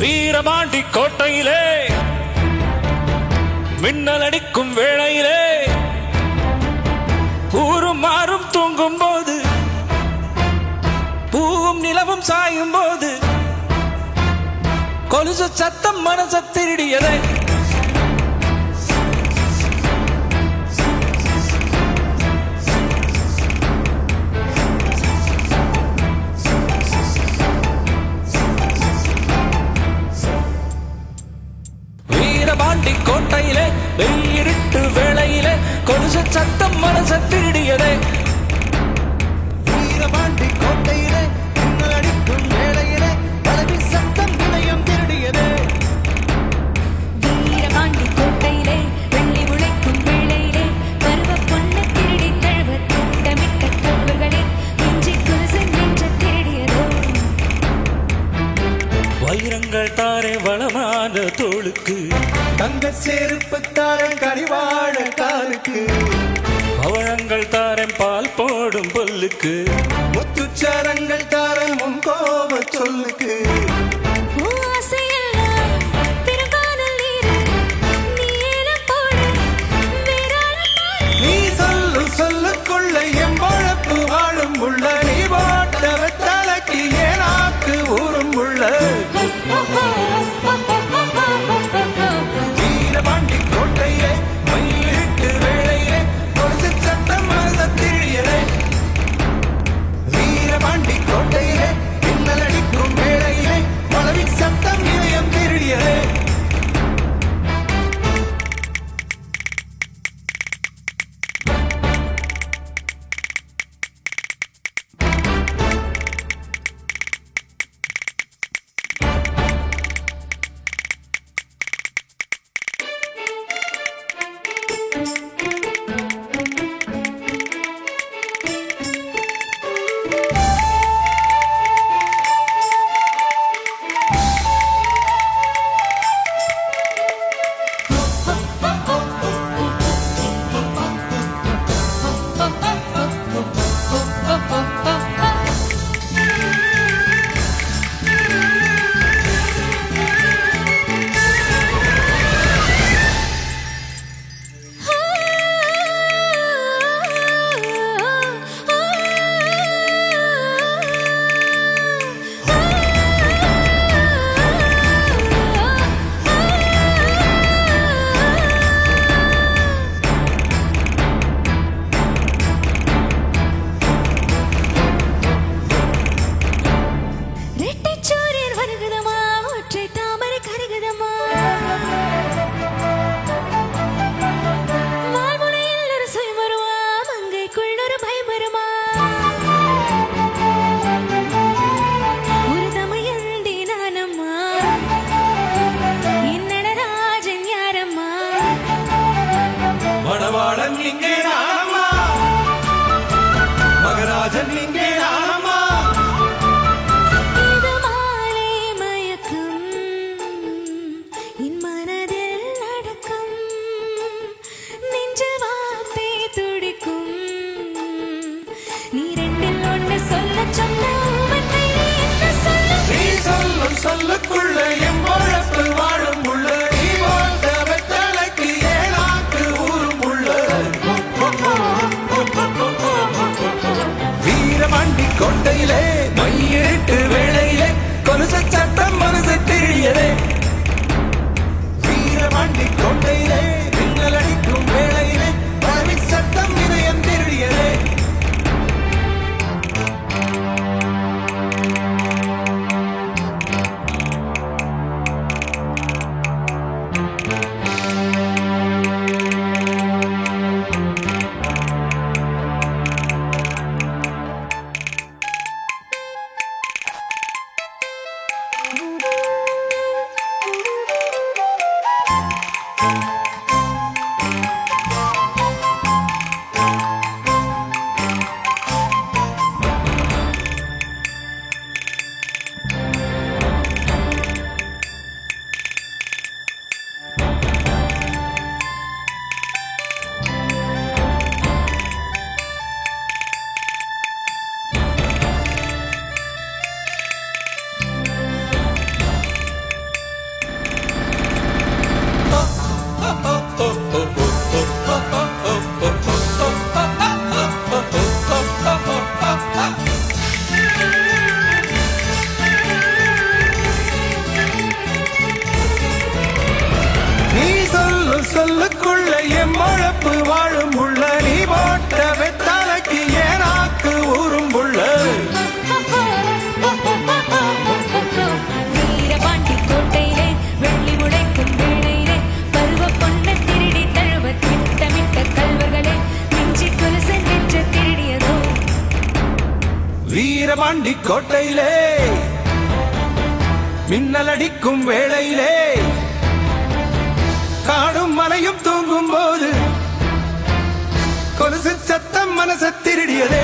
வீரபாண்டி கோட்டையிலே மின்னல் அடிக்கும் வேளையிலே ஊரும் மாறும் தூங்கும் போது பூவும் நிலவும் சாயும் போது கொலுசு சத்தம் மனச திருடியதே. வீரபாண்டி கோட்டையிலே வெள்ளிருட்டு வேளையிலே கொலுசு சத்தம் மனச திருடியதே. வீரபாண்டி கோட்டையிலே மின்னல் அடிக்கும் வேளையிலே பலவி சத்தம் இணையம் திருடியதே. வீரபாண்டி கோட்டையிலே வெள்ளி உழைக்கும் வேளையிலே பருவ பொண்ணு திருடி தழுவ திட்டமிட்ட தோழர்களே இஞ்சி கொலுசு நெஞ்ச திருடியதோ. வைரங்கள் தாரே வளமான தோளுக்கு, தங்க செருப்பு தாரம் கனிவாழ காலுக்கு, பவழங்கள் தாரம் பால் போடும் பொல்லுக்கு, முத்துச்சரங்கள் தாரம் உன் கோப சொல்லுக்கு. ஆசையெல்லாம் பெருங்கானல் நீரு, நீ ஏலம் போடு வேறாளம் பாரு. நீ சொல்லுக்குள்ள என் பொழப்பு வாழும் உள்ள, நீ போட்ட வெத்தலைக்கு ஏனாக்கு ஊரும் உள்ள. வீரபாண்டி கோட்டையிலே மயிலிட்டு வேளையிலே கொலுசு சத்தம் மனச திருடியதே. வீரபாண்டி கோட்டையிலே மின்னல் அடிக்கும் வேளையிலே பலவி சத்தம் இதயம் திருடியதே. ஒரு சொல்லுக்குள்ள என் பொழப்பு வாழும் உள்ள நீ போட்ட வெத்தாலைக்கு ஏனாக்கு ஊரும் புள்ள வீரபாண்டி கோட்டையிலே வெள்ளி முளைக்கும் வேளையிலே பருவ பொண்ண திருடி தழுவ திட்டமிட்ட கல்வர்களே மிஞ்சி கொலுசை நெஞ்ச திருடியதோ வீரபாண்டி கோட்டையிலே மின்னல் அடிக்கும் வேளையிலே காடும் மலையும் தூங்கும் போது கொலுசு சத்தம் மனச திருடியதே